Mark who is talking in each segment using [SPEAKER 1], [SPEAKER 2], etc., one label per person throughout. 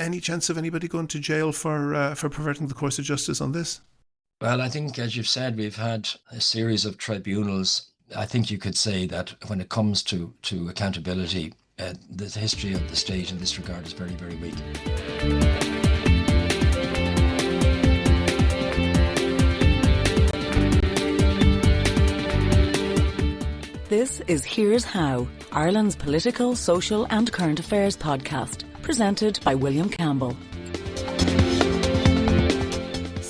[SPEAKER 1] any chance of anybody going to jail for perverting the course of justice on this?
[SPEAKER 2] Well, I think, as you've said, we've had a series of tribunals. I think you could say that when it comes to accountability, the history of the state in this regard is very, very weak.
[SPEAKER 3] This is Here's How, Ireland's political, social and current affairs podcast, presented by William Campbell.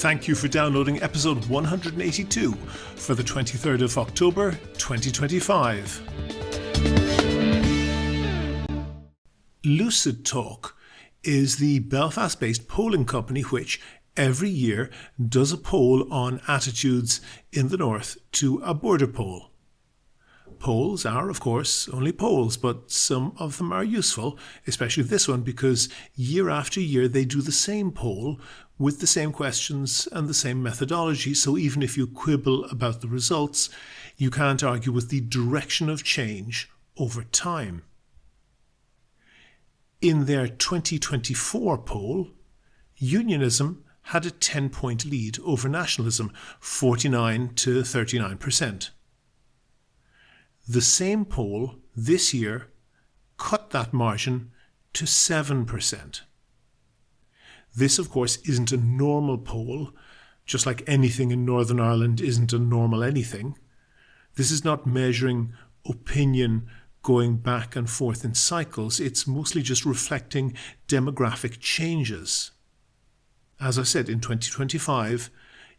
[SPEAKER 1] Thank you for downloading episode 182 for the 23rd of October 2025. Lucid Talk is the Belfast-based polling company which every year does a poll on attitudes in the north to a border poll. Polls are, of course, only polls, but some of them are useful, especially this one, because year after year they do the same poll with the same questions and the same methodology, so even if you quibble about the results, you can't argue with the direction of change over time. In their 2024 poll, unionism had a 10-point lead over nationalism, 49 to 39%. The same poll this year cut that margin to 7%. This, of course, isn't a normal poll, just like anything in Northern Ireland isn't a normal anything. This is not measuring opinion going back and forth in cycles. It's mostly just reflecting demographic changes. As I said, in 2025,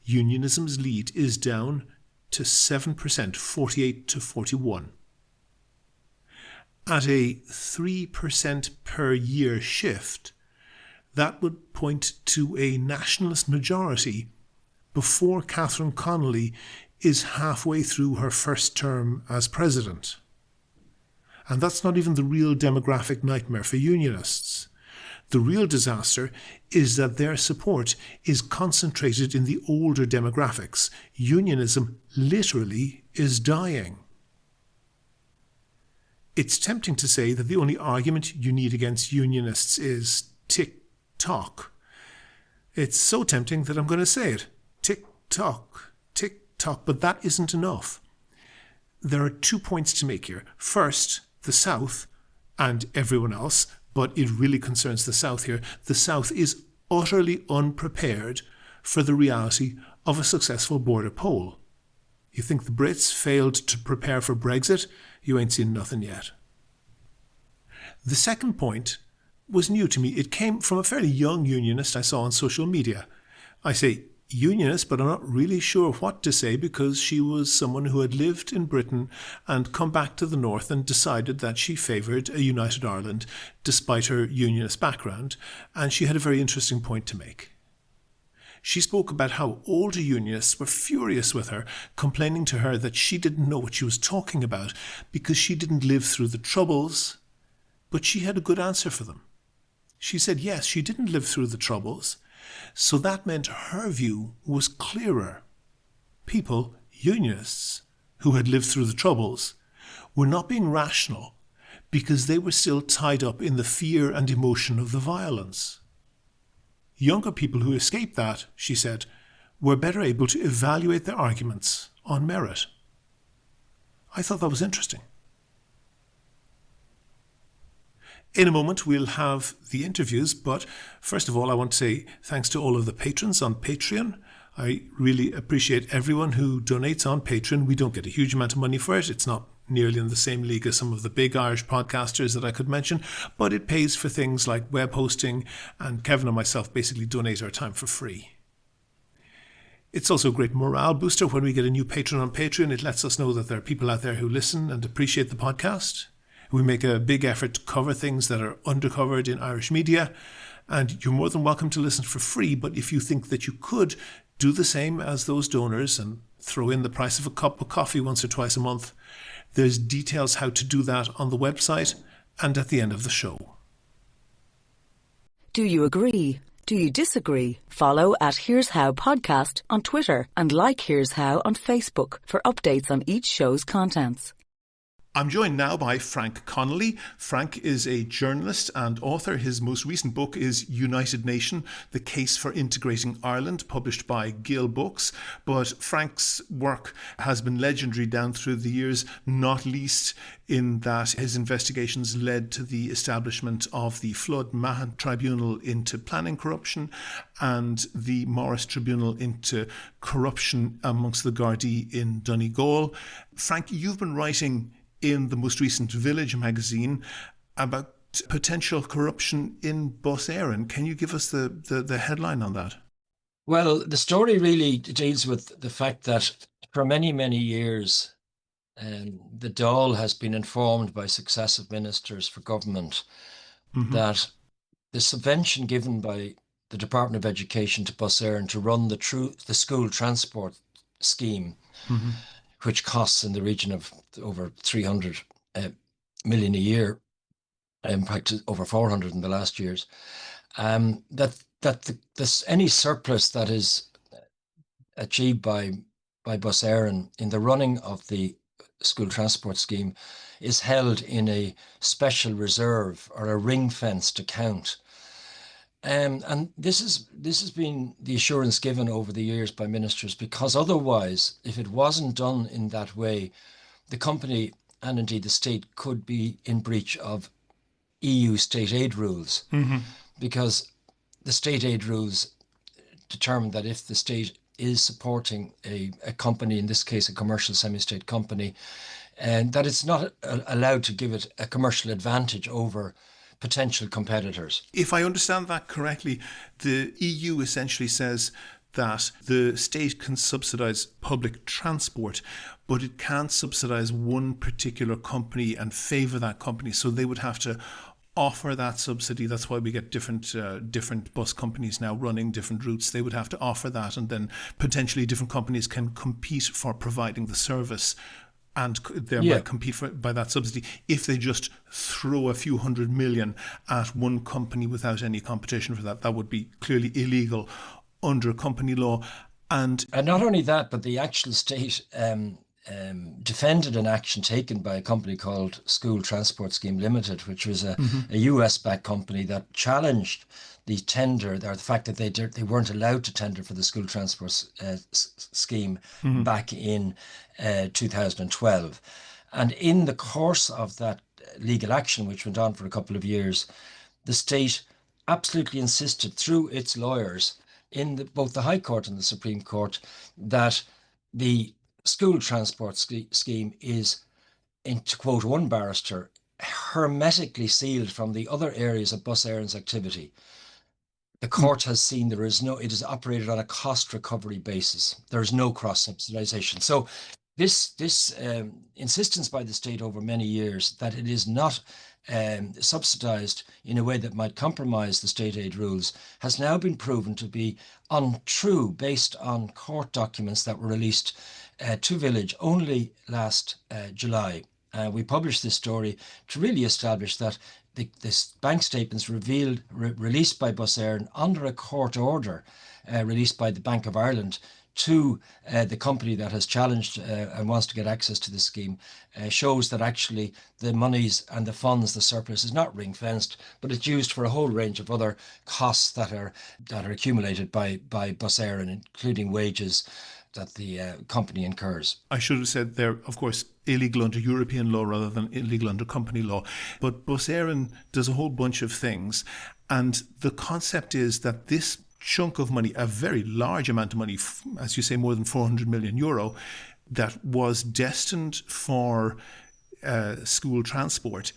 [SPEAKER 1] unionism's lead is down to 7%, 48 to 41. At a 3% per year shift, that would point to a nationalist majority before Catherine Connolly is halfway through her first term as president. And that's not even the real demographic nightmare for unionists. The real disaster is that their support is concentrated in the older demographics. Unionism literally is dying. It's tempting to say that the only argument you need against unionists is tick-tock. It's so tempting that I'm going to say it. Tick-tock, tick-tock, but that isn't enough. There are 2 points to make here. First, the South and everyone else, but it really concerns the South here. The South is utterly unprepared for the reality of a successful border poll. You think the Brits failed to prepare for Brexit? You ain't seen nothing yet. The second point was new to me. It came from a fairly young unionist I saw on social media. I say unionist, but I'm not really sure what to say because she was someone who had lived in Britain and come back to the north and decided that she favoured a united Ireland despite her unionist background, and she had a very interesting point to make. She spoke about how older unionists were furious with her, complaining to her that she didn't know what she was talking about because she didn't live through the Troubles, but she had a good answer for them. She said yes, she didn't live through the Troubles, so that meant her view was clearer. People, unionists, who had lived through the Troubles, were not being rational because they were still tied up in the fear and emotion of the violence. Younger people who escaped that, she said, were better able to evaluate their arguments on merit. I thought that was interesting. In a moment, we'll have the interviews, but first of all, I want to say thanks to all of the patrons on Patreon. I really appreciate everyone who donates on Patreon. We don't get a huge amount of money for it. It's not nearly in the same league as some of the big Irish podcasters that I could mention, but it pays for things like web hosting, and Kevin and myself basically donate our time for free. It's also a great morale booster when we get a new patron on Patreon. It lets us know that there are people out there who listen and appreciate the podcast. We make a big effort to cover things that are undercovered in Irish media, and you're more than welcome to listen for free, but if you think that you could do the same as those donors and throw in the price of a cup of coffee once or twice a month, there's details how to do that on the website and at the end of the show.
[SPEAKER 3] Do you agree? Do you disagree? Follow at Here's How Podcast on Twitter and like Here's How on Facebook for updates on each show's contents.
[SPEAKER 1] I'm joined now by Frank Connolly. Frank is a journalist and author. His most recent book is United Nation, The Case for Integrating Ireland, published by Gill Books. But Frank's work has been legendary down through the years, not least in that his investigations led to the establishment of the Flood Mahon Tribunal into planning corruption and the Morris Tribunal into corruption amongst the Gardaí in Donegal. Frank, you've been writing in the most recent Village magazine about potential corruption in Bus Éireann. Can you give us the headline on that?
[SPEAKER 2] Well, the story really deals with the fact that for many, many years, the Dáil has been informed by successive ministers for government that the subvention given by the Department of Education to Bus Éireann to run the school transport scheme, which costs in the region of over 300 million a year, in fact over 400 in the last years, any surplus that is achieved by Bus Éireann in the running of the school transport scheme is held in a special reserve or a ring-fenced account. And this has been the assurance given over the years by ministers, because otherwise, if it wasn't done in that way, the company and indeed the state could be in breach of EU state aid rules, because the state aid rules determine that if the state is supporting a company, in this case a commercial semi-state company, and that it's not allowed to give it a commercial advantage over potential competitors.
[SPEAKER 1] If I understand that correctly, the EU essentially says that the state can subsidise public transport, but it can't subsidise one particular company and favour that company. So they would have to offer that subsidy. That's why we get different bus companies now running different routes. They would have to offer that, and then potentially different companies can compete for providing the service and thereby compete by that subsidy. If they just throw a few $100 million at one company without any competition for that, that would be clearly illegal under company law. And
[SPEAKER 2] not only that, but the actual state defended an action taken by a company called School Transport Scheme Limited, which was a US-backed company that challenged the tender, or the fact that they weren't allowed to tender for the school transport scheme back in 2012. And in the course of that legal action, which went on for a couple of years, the state absolutely insisted through its lawyers in both the High Court and the Supreme Court that the school transport scheme is, to quote one barrister, hermetically sealed from the other areas of Bus Éireann's activity. The court has seen it is operated on a cost recovery basis. There is no cross subsidization. So this insistence by the state over many years that it is not subsidized in a way that might compromise the state aid rules has now been proven to be untrue based on court documents that were released to Village only last July. We published this story to really establish that this bank statements released by Bus Éireann under a court order released by the Bank of Ireland to the company that has challenged and wants to get access to the scheme shows that actually the monies and the funds, the surplus, is not ring-fenced, but it's used for a whole range of other costs that are accumulated by Bus Éireann, including wages that the company incurs.
[SPEAKER 1] I should have said they're, of course, illegal under European law rather than illegal under company law. But Bus Éireann does a whole bunch of things. And the concept is that this chunk of money, a very large amount of money, as you say, more than 400 million euro, that was destined for school transport,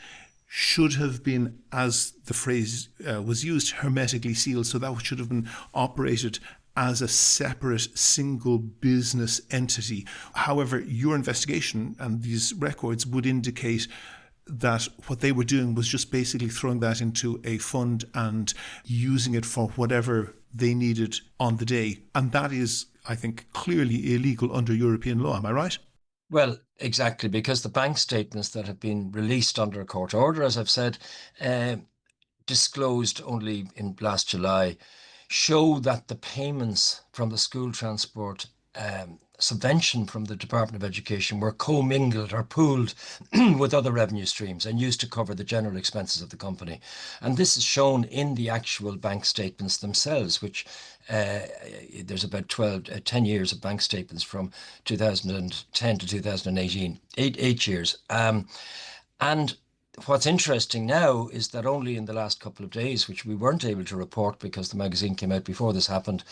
[SPEAKER 1] should have been, as the phrase was used, hermetically sealed. So that should have been operated as a separate single business entity. However, your investigation and these records would indicate that what they were doing was just basically throwing that into a fund and using it for whatever they needed on the day. And that is, I think, clearly illegal under European law. Am I right?
[SPEAKER 2] Well, exactly, because the bank statements that have been released under a court order, as I've said, disclosed only in last July, show that the payments from the school transport subvention from the Department of Education were commingled or pooled with other revenue streams and used to cover the general expenses of the company. And this is shown in the actual bank statements themselves, which there's about 10 years of bank statements from 2010 to 2018, 8 years. And what's interesting now is that only in the last couple of days, which we weren't able to report because the magazine came out before this happened,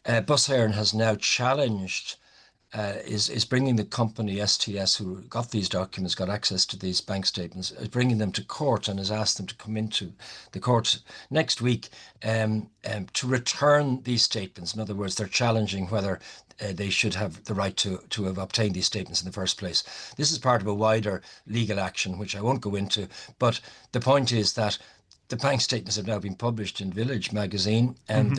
[SPEAKER 2] Bus Éireann has now challenged, is bringing the company STS, who got these documents, got access to these bank statements, is bringing them to court and has asked them to come into the court next week to return these statements. In other words, they're challenging whether they should have the right to have obtained these statements in the first place. This is part of a wider legal action, which I won't go into, but the point is that the bank statements have now been published in Village magazine, and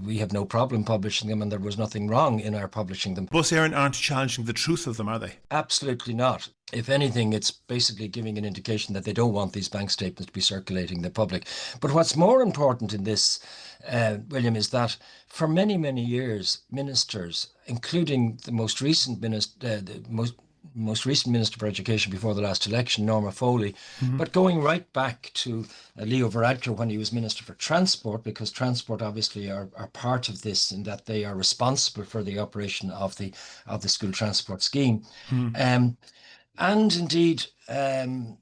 [SPEAKER 2] we have no problem publishing them, and there was nothing wrong in our publishing them.
[SPEAKER 1] Bus Éireann aren't challenging the truth of them, are they?
[SPEAKER 2] Absolutely not. If anything, it's basically giving an indication that they don't want these bank statements to be circulating in the public. But what's more important in this, William, is that for many, many years, ministers, including the most recent minister, most recent Minister for Education before the last election, Norma Foley, but going right back to Leo Varadkar when he was Minister for Transport, because Transport obviously are part of this in that they are responsible for the operation of the school transport scheme. And indeed, the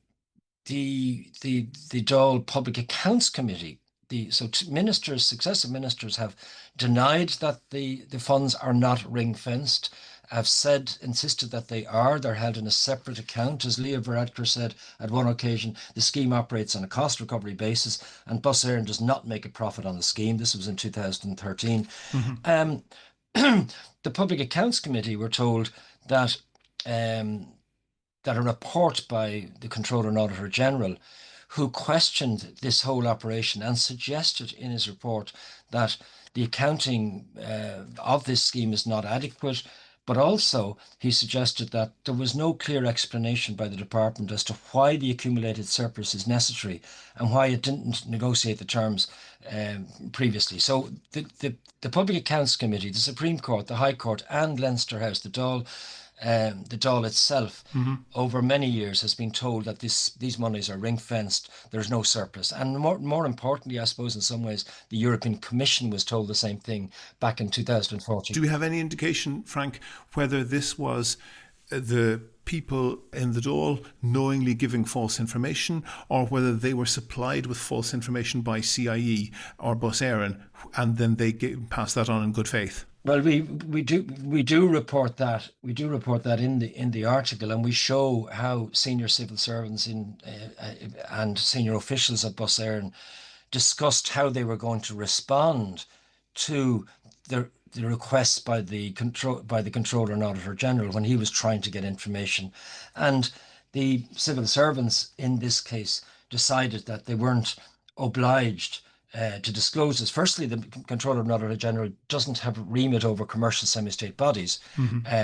[SPEAKER 2] Dáil Public Accounts Committee, successive ministers have denied that the funds are not ring-fenced, have insisted that they're held in a separate account. As Leo Varadkar said at one occasion, the scheme operates on a cost recovery basis and Bus Éireann does not make a profit on the scheme. This was in 2013. The Public Accounts Committee were told that that a report by the Controller and Auditor General, who questioned this whole operation and suggested in his report that the accounting of this scheme is not adequate, but also he suggested that there was no clear explanation by the department as to why the accumulated surplus is necessary and why it didn't negotiate the terms previously. So the Public Accounts Committee, the Supreme Court, the High Court and Leinster House, the Dáil itself, over many years has been told that these monies are ring-fenced, there's no surplus. And more importantly, I suppose in some ways, the European Commission was told the same thing back in 2014.
[SPEAKER 1] Do we have any indication, Frank, whether this was the people in the Dáil knowingly giving false information, or whether they were supplied with false information by CIE or Bus Éireann, and then they passed that on in good faith?
[SPEAKER 2] Well, we do report that. We do report that in the article, and we show how senior civil servants and senior officials at Bus Éireann discussed how they were going to respond to the requests by the Controller and Auditor General when he was trying to get information, and the civil servants in this case decided that they weren't obliged to disclose this. Firstly, the Controller and Auditor General doesn't have a remit over commercial semi-state bodies,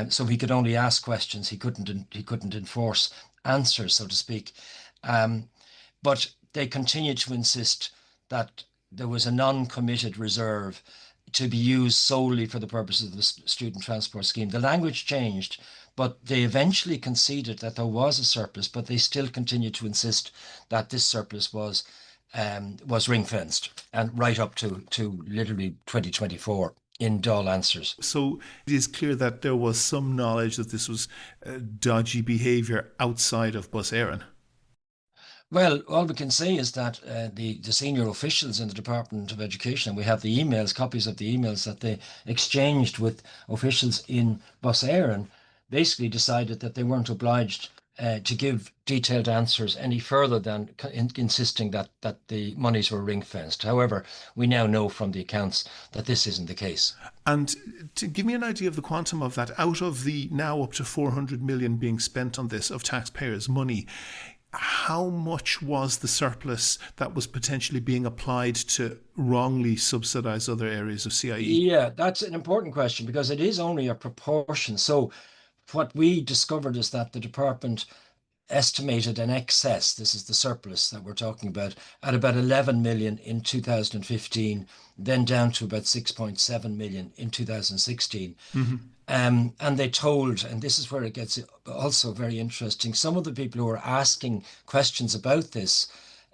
[SPEAKER 2] so he could only ask questions. He couldn't enforce answers, so to speak. But they continued to insist that there was a non-committed reserve to be used solely for the purposes of the student transport scheme. The language changed, but they eventually conceded that there was a surplus, but they still continued to insist that this surplus was ring-fenced, and right up to literally 2024 in Dáil answers. So
[SPEAKER 1] it is clear that there was some knowledge that this was dodgy behaviour outside of Bus Éireann.
[SPEAKER 2] Well, all we can say is that the senior officials in the Department of Education, and we have the emails, copies of the emails that they exchanged with officials in Bus Éireann, basically decided that they weren't obliged to give detailed answers any further than insisting that the monies were ring-fenced. However, we now know from the accounts that this isn't the case.
[SPEAKER 1] And to give me an idea of the quantum of that, out of the now up to 400 million being spent on this of taxpayers' money, how much was the surplus that was potentially being applied to wrongly subsidise other areas of CIE?
[SPEAKER 2] Yeah, that's an important question because it is only a proportion. So what we discovered is that the department estimated an excess, this is the surplus that we're talking at about 11 million in 2015, then down to about 6.7 million in 2016. And they told, and this is where it gets also very interesting, some of the people who were asking questions about this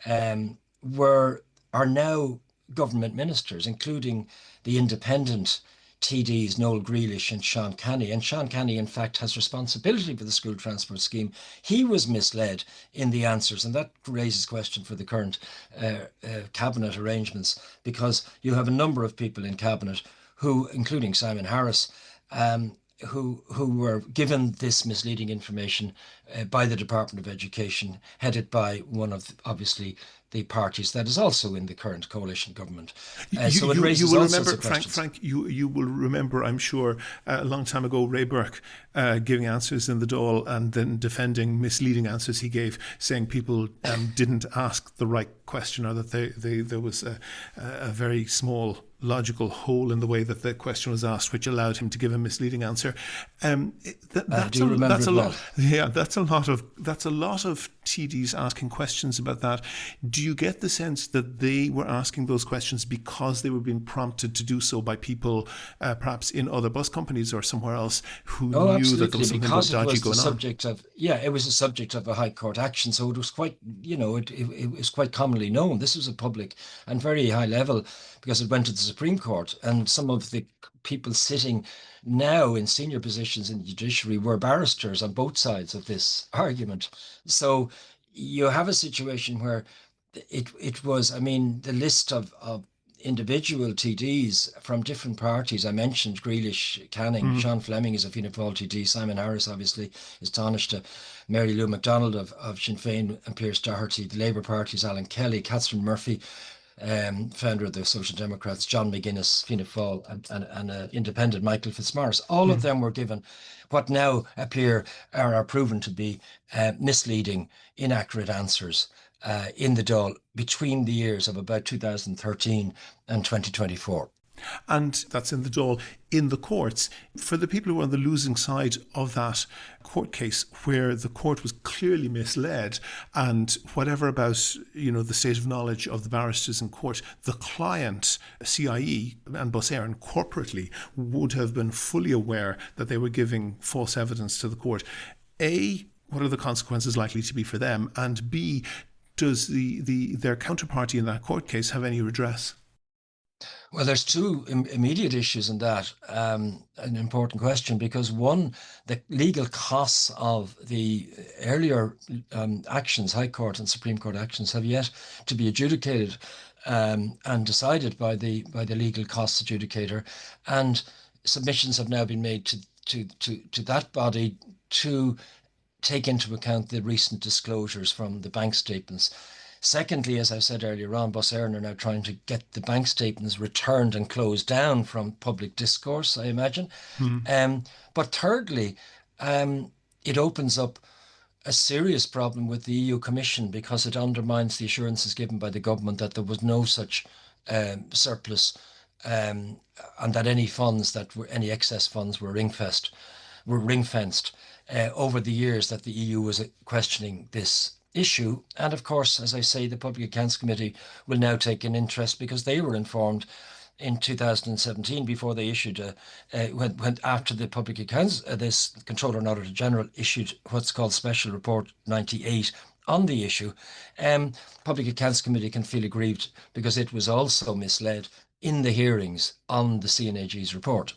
[SPEAKER 2] are now government ministers, including the independent TDs Noel Grealish and Sean Canny. And Sean Canny, in fact, has responsibility for the school transport scheme. He was misled in the answers, and that raises question for the current cabinet arrangements, because you have a number of people in cabinet who, including Simon Harris, who were given this misleading information by the Department of Education, headed by one of, obviously, the parties that is also in the current coalition government. So it raises all sorts of questions.
[SPEAKER 1] Frank, you will remember, I'm sure, a long time ago, Ray Burke giving answers in the Dáil and then defending misleading answers he gave, saying people didn't ask the right question, or that there was a very small logical hole in the way that the question was asked, which allowed him to give a misleading answer. That's a lot. Yeah, that's a lot of TDs asking questions about that. Do you get the sense that they were asking those questions because they were being prompted to do so by people, perhaps in other bus companies or somewhere else, who knew that there was something dodgy going on?
[SPEAKER 2] It was a subject of a High Court action, so it was quite, it was quite commonly known. This was a public and very high level, because it went to the Supreme Court, and some of the people sitting now in senior positions in the judiciary were barristers on both sides of this argument. So you have a situation where it was, I mean, the list of individual TDs from different parties. I mentioned Grealish, Canning, Sean Fleming is a Fianna Fáil TD, Simon Harris obviously is Taoiseach, Mary Lou MacDonald of Sinn Féin and Pierce Doherty, the Labour Party's Alan Kelly, Catherine Murphy, founder of the Social Democrats, John McGuinness, Fianna Fáil, and independent Michael Fitzmaurice. All of them were given what now are proven to be misleading, inaccurate answers in the Dáil between the years of about 2013 and 2024.
[SPEAKER 1] And that's in the Dáil. In the courts, for the people who are on the losing side of that court case, where the court was clearly misled, and whatever about, the state of knowledge of the barristers in court, the client, CIE and Bus Éireann corporately, would have been fully aware that they were giving false evidence to the court. A, what are the consequences likely to be for them? And B, does their counterparty in that court case have any redress?
[SPEAKER 2] Well, there's two immediate issues in that. An important question, because one, the legal costs of the earlier actions, High Court and Supreme Court actions, have yet to be adjudicated and decided by the legal costs adjudicator, and submissions have now been made to that body to take into account the recent disclosures from the bank statements. Secondly, as I said earlier on, Bus Éireann are now trying to get the bank statements returned and closed down from public discourse, I imagine. But thirdly, it opens up a serious problem with the EU Commission, because it undermines the assurances given by the government that there was no such surplus, and that any excess funds were ring-fenced over the years that the EU was questioning this issue. And of course, as I say, the Public Accounts Committee will now take an interest, because they were informed in 2017, before they issued after the Public Accounts, this Controller and Auditor General issued what's called Special Report 98 on the issue. Public Accounts Committee can feel aggrieved because it was also misled in the hearings on the CNAG's report.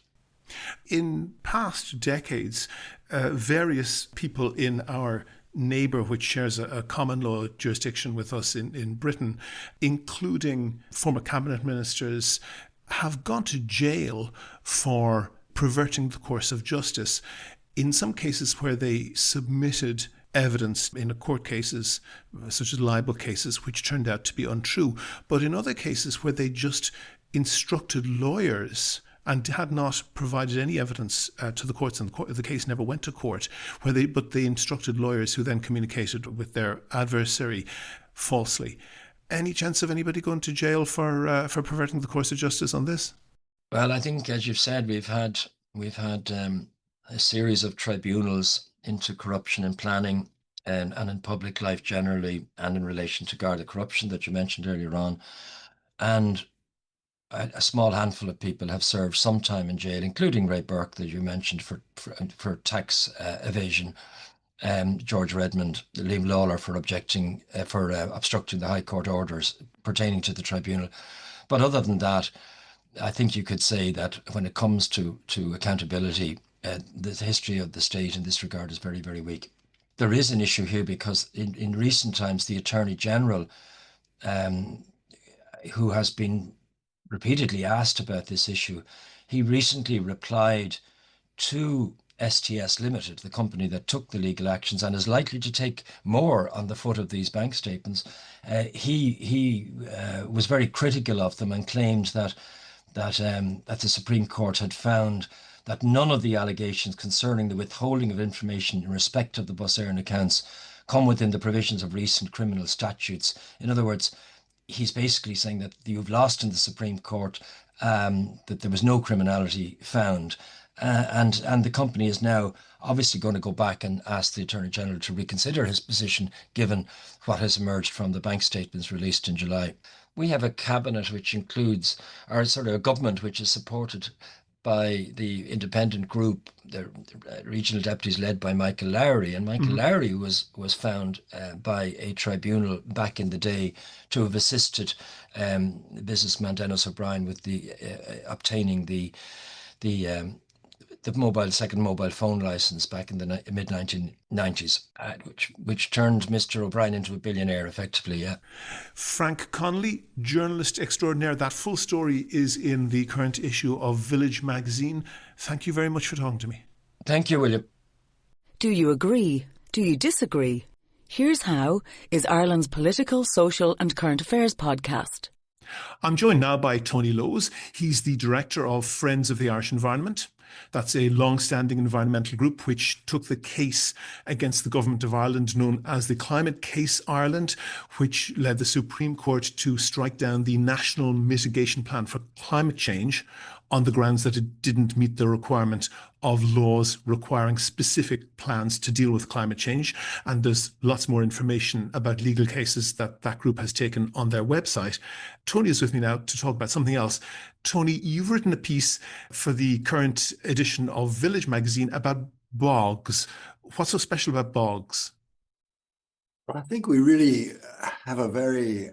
[SPEAKER 1] In past decades, various people in our neighbour, which shares a common law jurisdiction with us in Britain, including former cabinet ministers, have gone to jail for perverting the course of justice. In some cases where they submitted evidence in court cases, such as libel cases, which turned out to be untrue, but in other cases where they just instructed lawyers and had not provided any evidence to the courts, and the case never went to court, but they instructed lawyers who then communicated with their adversary falsely. Any chance of anybody going to jail for perverting the course of justice on this?
[SPEAKER 2] Well, I think, as you've said, we've had a series of tribunals into corruption and planning and in public life generally, and in relation to Garda corruption that you mentioned earlier on. And a small handful of people have served some time in jail, including Ray Burke that you mentioned for tax evasion, George Redmond, Liam Lawler for obstructing the High Court orders pertaining to the tribunal. But other than that, I think you could say that when it comes to accountability, the history of the state in this regard is very, very weak. There is an issue here because in recent times, the Attorney General, who has been repeatedly asked about this issue, he recently replied to STS Limited, the company that took the legal actions and is likely to take more on the foot of these bank statements. He was very critical of them and claimed that the Supreme Court had found that none of the allegations concerning the withholding of information in respect of the Bus Éireann accounts come within the provisions of recent criminal statutes. In other words, he's basically saying that you've lost in the Supreme Court, that there was no criminality found. And the company is now obviously going to go back and ask the Attorney General to reconsider his position, given what has emerged from the bank statements released in July. We have a cabinet which includes, or sort of a government which is supported by the independent group, the regional deputies led by Michael Lowry. And Michael Lowry was found by a tribunal back in the day to have assisted businessman Dennis O'Brien with the obtaining the second mobile phone license back in the mid-1990s, which turned Mr. O'Brien into a billionaire, effectively, yeah.
[SPEAKER 1] Frank Connolly, journalist extraordinaire. That full story is in the current issue of Village magazine. Thank you very much for talking to me.
[SPEAKER 2] Thank you, William.
[SPEAKER 3] Do you agree? Do you disagree? Here's How is Ireland's political, social and current affairs podcast.
[SPEAKER 1] I'm joined now by Tony Lowes. He's the director of Friends of the Irish Environment. That's a long-standing environmental group which took the case against the Government of Ireland known as the Climate Case Ireland, which led the Supreme Court to strike down the National Mitigation Plan for Climate Change on the grounds that it didn't meet the requirement of laws requiring specific plans to deal with climate change. And there's lots more information about legal cases that group has taken on their website. Tony is with me now to talk about something else. Tony, you've written a piece for the current edition of Village magazine about bogs. What's so special about bogs?
[SPEAKER 4] I think we really have a very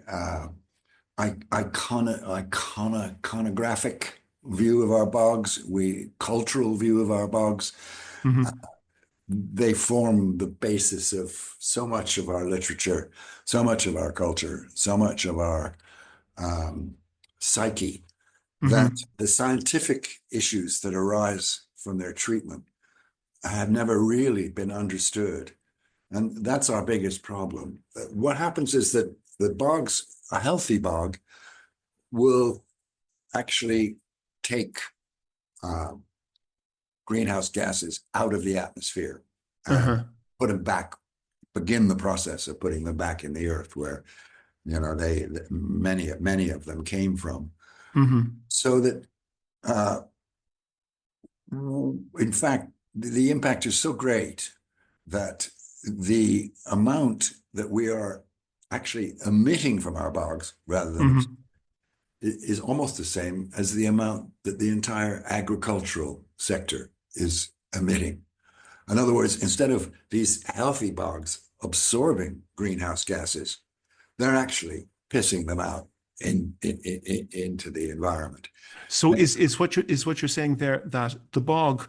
[SPEAKER 4] iconographic view of our bogs, cultural view of our bogs.
[SPEAKER 1] Mm-hmm.
[SPEAKER 4] They form the basis of so much of our literature, so much of our culture, so much of our psyche, that the scientific issues that arise from their treatment have never really been understood. And that's our biggest problem. What happens is that the bogs, a healthy bog, will actually take greenhouse gases out of the atmosphere and put them back, begin the process of putting them back in the earth where, many of them came from. So that, in fact, the impact is so great that the amount that we are actually emitting from our bogs rather than is almost the same as the amount that the entire agricultural sector is emitting. In other words, instead of these healthy bogs absorbing greenhouse gases, they're actually pissing them out into the environment.
[SPEAKER 1] So is what you're saying there that the bog,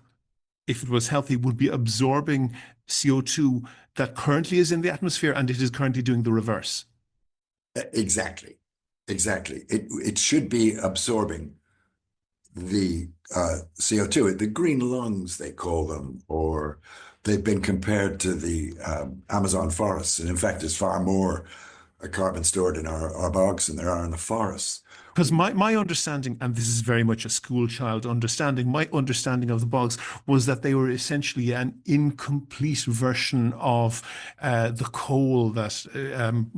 [SPEAKER 1] if it was healthy, would be absorbing CO2 that currently is in the atmosphere, and it is currently doing the reverse?
[SPEAKER 4] Exactly. It should be absorbing the CO2, the green lungs, they call them, or they've been compared to the Amazon forests. And in fact, there's far more carbon stored in our bogs than there are in the forests.
[SPEAKER 1] Because my understanding, and this is very much a school child understanding, my understanding of the bogs was that they were essentially an incomplete version of the coal that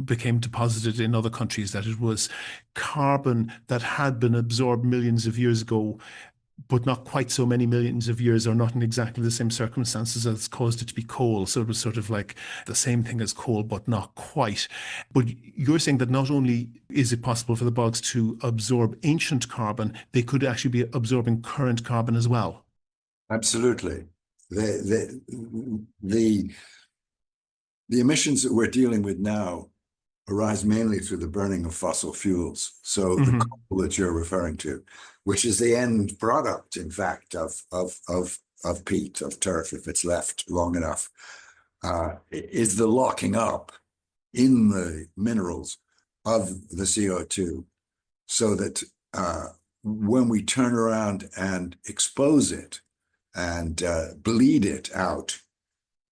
[SPEAKER 1] became deposited in other countries, that it was carbon that had been absorbed millions of years ago but not quite so many millions of years, or not in exactly the same circumstances that's caused it to be coal. So it was sort of like the same thing as coal, but not quite. But you're saying that not only is it possible for the bogs to absorb ancient carbon, they could actually be absorbing current carbon as well.
[SPEAKER 4] Absolutely. The emissions that we're dealing with now arise mainly through the burning of fossil fuels. So the coal that you're referring to, which is the end product, in fact, of peat, of turf, if it's left long enough, is the locking up in the minerals of the CO2, so that when we turn around and expose it and bleed it out,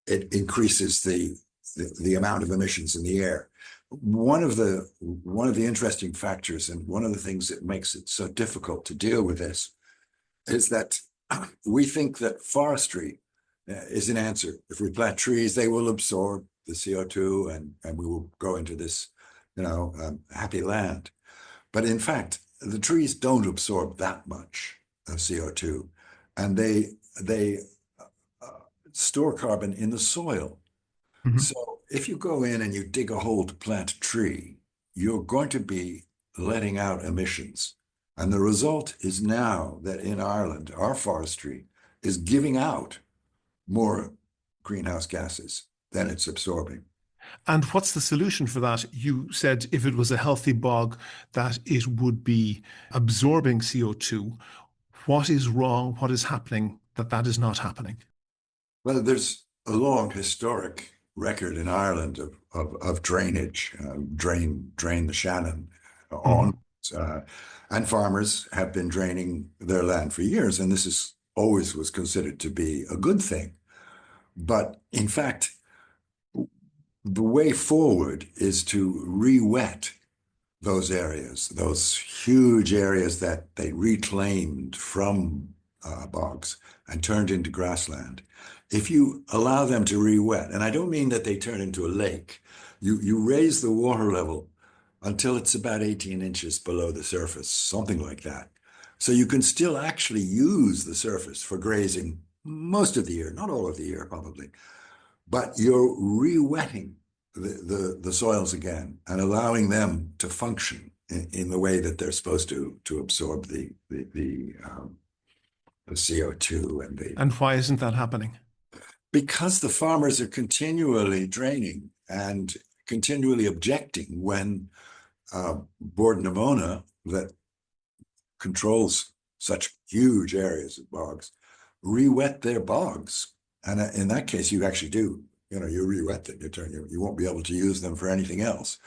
[SPEAKER 4] it increases the amount of emissions in the air. One of the interesting factors, and one of the things that makes it so difficult to deal with this, is that we think that forestry is an answer. If we plant trees, they will absorb the CO2, and we will go into this, happy land. But in fact, the trees don't absorb that much of CO2, and they store carbon in the soil. So if you go in and you dig a hole to plant a tree, you're going to be letting out emissions. And the result is now that in Ireland, our forestry is giving out more greenhouse gases than it's absorbing.
[SPEAKER 1] And what's the solution for that? You said if it was a healthy bog, that it would be absorbing CO2. What is wrong? What is happening that is not happening?
[SPEAKER 4] Well, there's a long historic record in Ireland of drainage, drain the Shannon on, and farmers have been draining their land for years, and this is always was considered to be a good thing. But in fact, the way forward is to re-wet those areas, those huge areas that they reclaimed from bogs and turned into grassland. If you allow them to re-wet, and I don't mean that they turn into a lake, you raise the water level until it's about 18 inches below the surface, something like that. So you can still actually use the surface for grazing most of the year, not all of the year probably, but you're re-wetting the soils again and allowing them to function in the way that they're supposed to absorb the CO2
[SPEAKER 1] And why isn't that happening?
[SPEAKER 4] Because the farmers are continually draining and continually objecting when Bord na Móna, that controls such huge areas of bogs, re-wet their bogs. And in that case, you actually do, you re-wet them, you won't be able to use them for anything else.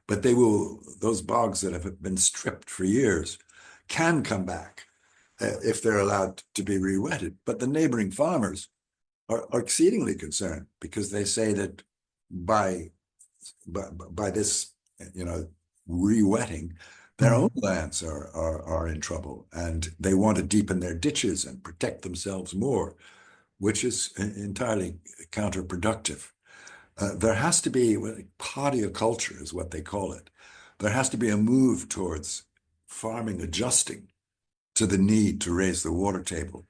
[SPEAKER 4] But those bogs that have been stripped for years can come back if they're allowed to be re-wetted. But the neighboring farmers are exceedingly concerned, because they say that by this, re-wetting, their own lands are in trouble, and they want to deepen their ditches and protect themselves more, which is entirely counterproductive. There has to be podioculture is what they call it. There has to be a move towards farming adjusting to the need to raise the water table,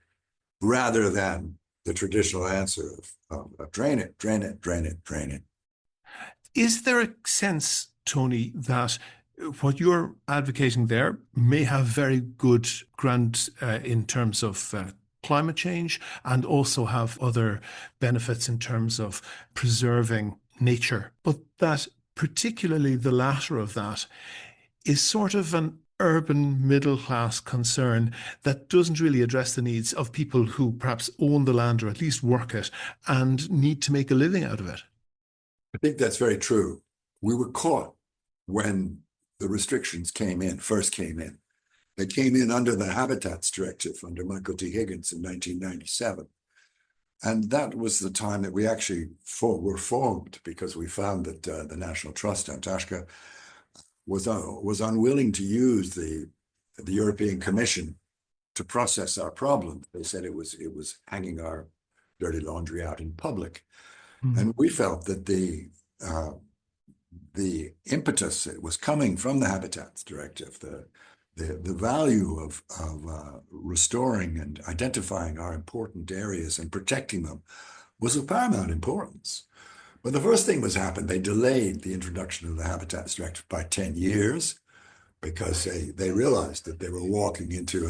[SPEAKER 4] rather than the traditional answer of drain it, drain it, drain it, drain it.
[SPEAKER 1] Is there a sense, Tony, that what you're advocating there may have very good ground in terms of climate change, and also have other benefits in terms of preserving nature, but that particularly the latter of that is sort of an urban middle-class concern that doesn't really address the needs of people who perhaps own the land, or at least work it, and need to make a living out of it?
[SPEAKER 4] I think that's very true. We were caught when the restrictions first came in. They came in under the Habitats Directive under Michael D. Higgins in 1997. And that was the time that we actually were formed, because we found that the National Trust, An Taisce, was unwilling to use the European Commission to process our problem. They said it was hanging our dirty laundry out in public. And we felt that the impetus was coming from the Habitats Directive, the value of restoring and identifying our important areas and protecting them was of paramount importance. But the first thing was happened, they delayed the introduction of the Habitats Directive by 10 years because they realized that they were walking into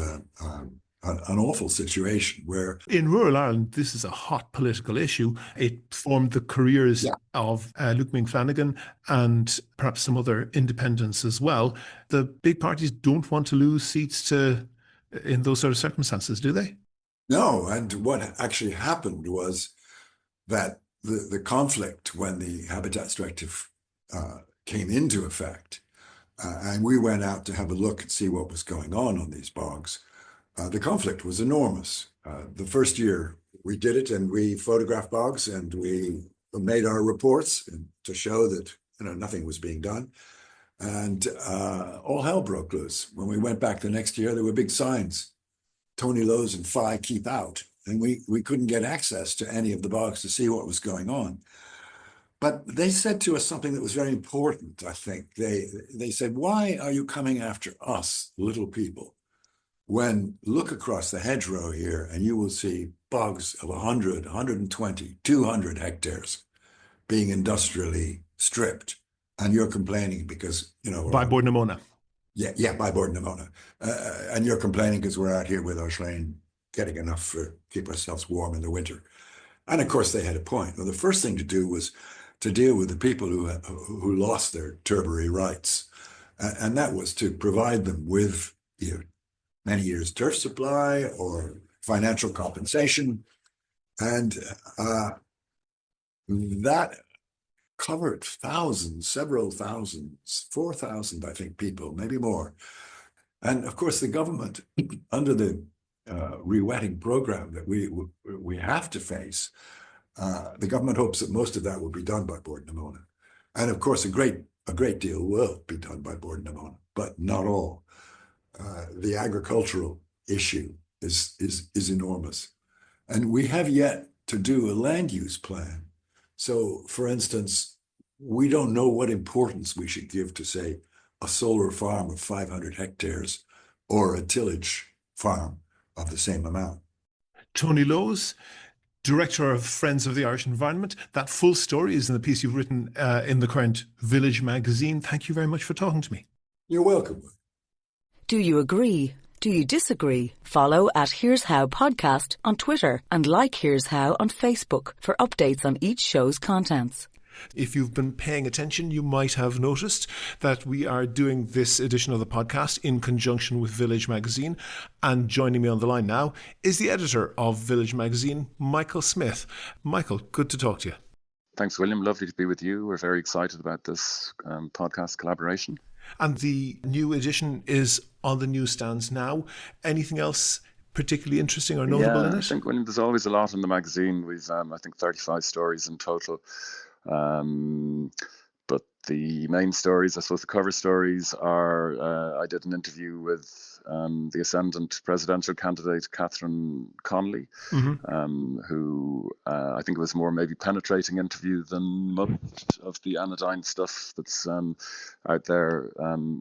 [SPEAKER 4] an awful situation where...
[SPEAKER 1] In rural Ireland, this is a hot political issue. It formed the careers of Luke Ming Flanagan and perhaps some other independents as well. The big parties don't want to lose seats in those sort of circumstances, do they?
[SPEAKER 4] No, and what actually happened was that the conflict when the Habitats Directive came into effect, and we went out to have a look and see what was going on these bogs, the conflict was enormous. The first year we did it and we photographed bogs and we made our reports to show that nothing was being done. And all hell broke loose. When we went back the next year, there were big signs, Tony Lowes and Phi keep out. And we couldn't get access to any of the bogs to see what was going on. But they said to us something that was very important, I think. They said, why are you coming after us, little people? When look across the hedgerow here and you will see bogs of 100, 120, 200 hectares being industrially stripped. And you're complaining because,
[SPEAKER 1] By Bord na Móna.
[SPEAKER 4] Yeah, by Bord na Móna. And you're complaining because we're out here with our Schlein getting enough to keep ourselves warm in the winter. And of course, they had a point. Well, the first thing to do was to deal with the people who lost their turbary rights. And that was to provide them with many years turf supply or financial compensation. And that covered thousands, several thousands, 4,000, I think, people, maybe more. And of course, the government, under the rewetting program that we have to face, the government hopes that most of that will be done by Bord na Móna. And of course, a great deal will be done by Bord na Móna, but not all. The agricultural issue is enormous. And we have yet to do a land use plan. So, for instance, we don't know what importance we should give to, say, a solar farm of 500 hectares or a tillage farm of the same amount.
[SPEAKER 1] Tony Lowes, Director of Friends of the Irish Environment. That full story is in the piece you've written in the current Village magazine. Thank you very much for talking to me.
[SPEAKER 4] You're welcome.
[SPEAKER 3] Do you agree? Do you disagree? Follow at Here's How Podcast on Twitter and like Here's How on Facebook for updates on each show's contents.
[SPEAKER 1] If you've been paying attention, you might have noticed that we are doing this edition of the podcast in conjunction with Village magazine. And joining me on the line now is the editor of Village magazine, Michael Smith. Michael, good to talk to you.
[SPEAKER 5] Thanks, William. Lovely to be with you. We're very excited about this podcast collaboration.
[SPEAKER 1] And the new edition is on the newsstands now. Anything else particularly interesting or notable in it?
[SPEAKER 5] I think, William, there's always a lot in the magazine. We've, I think, 35 stories in total. But the main stories, I suppose the cover stories are, I did an interview with the ascendant presidential candidate, Catherine Connolly, who I think it was more maybe penetrating interview than most of the anodyne stuff that's out there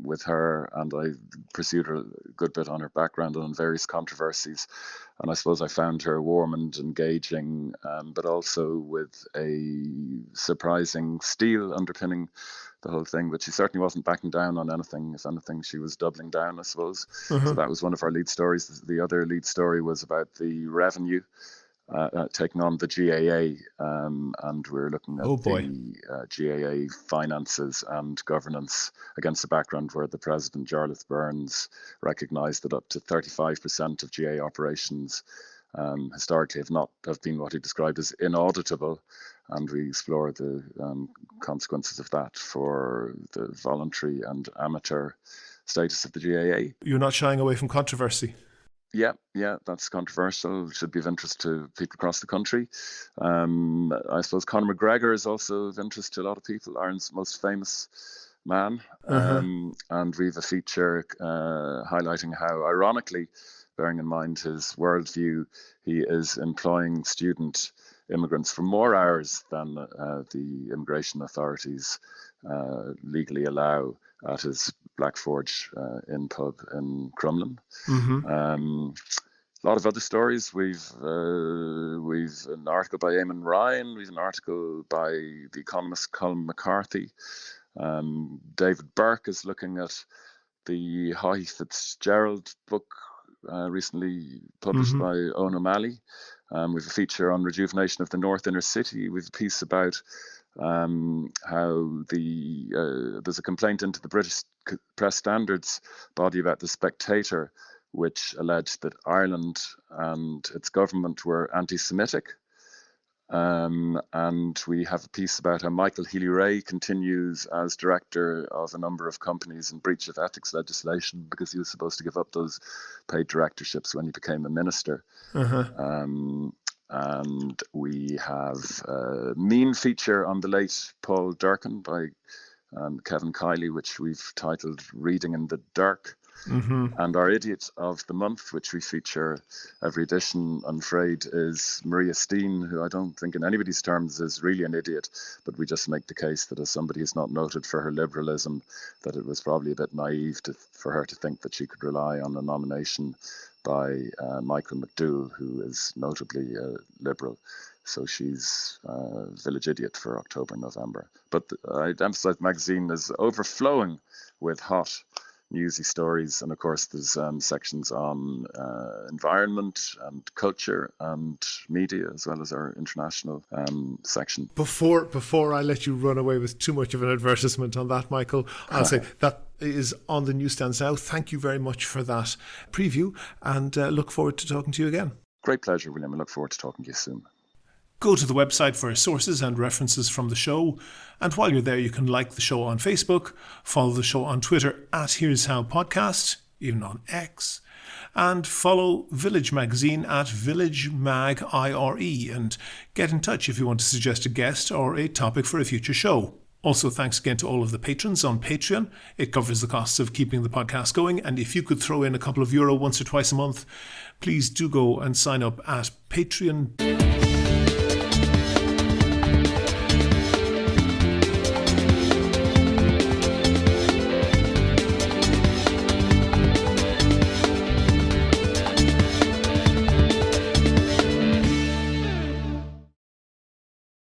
[SPEAKER 5] with her. And I pursued her a good bit on her background and on various controversies. And I suppose I found her warm and engaging, but also with a surprising steel underpinning the whole thing. But she certainly wasn't backing down on anything. If anything, she was doubling down, I suppose. So that was one of our lead stories. The other lead story was about the revenue taking on the GAA, and we're looking at the GAA finances and governance against a background where the president, Jarlath Burns, recognised that up to 35% of GAA operations historically have been what he described as inauditable, and we explore the consequences of that for the voluntary and amateur status of the GAA.
[SPEAKER 1] You're not shying away from controversy.
[SPEAKER 5] Yeah, that's controversial. It should be of interest to people across the country. I suppose Conor McGregor is also of interest to a lot of people, Ireland's most famous man. And we have a feature highlighting how, ironically, bearing in mind his worldview, he is employing student immigrants for more hours than the immigration authorities legally allow at his Black Forge Inn pub in Crumlin.
[SPEAKER 1] Mm-hmm.
[SPEAKER 5] A lot of other stories. We've an article by Eamon Ryan. We've an article by the economist Colin McCarthy. David Burke is looking at the Haughey Fitzgerald book recently published by Owen O'Malley. We've a feature on rejuvenation of the North Inner City. We've a piece about how there's a complaint into the British Press Standards body about The Spectator, which alleged that Ireland and its government were anti-Semitic. And we have a piece about how Michael Healy-Rae continues as director of a number of companies in breach of ethics legislation because he was supposed to give up those paid directorships when he became a minister. And we have a mean feature on the late Paul Durcan by Kevin Kiley, which we've titled Reading in the Dark. And our idiot of the month, which we feature every edition, I'm afraid, is Maria Steen, who I don't think in anybody's terms is really an idiot, but we just make the case that as somebody who's not noted for her liberalism, that it was probably a bit naive for her to think that she could rely on a nomination by Michael McDowell, who is notably a liberal. So she's a village idiot for October, November. But I'd emphasize the magazine is overflowing with hot newsy stories, and of course there's sections on environment and culture and media, as well as our international section.
[SPEAKER 1] Before I let you run away with too much of an advertisement on that, Michael, I'll say that is on the newsstands now. Thank you very much for that preview, and look forward to talking to you again.
[SPEAKER 5] Great pleasure, William. I look forward to talking to you soon.
[SPEAKER 1] Go to the website for sources and references from the show. And while you're there, you can like the show on Facebook, follow the show on Twitter at Here's How Podcast, even on X, and follow Village Magazine at VillageMagIRE, and get in touch if you want to suggest a guest or a topic for a future show. Also, thanks again to all of the patrons on Patreon. It covers the costs of keeping the podcast going, and if you could throw in a couple of euro once or twice a month, please do go and sign up at Patreon.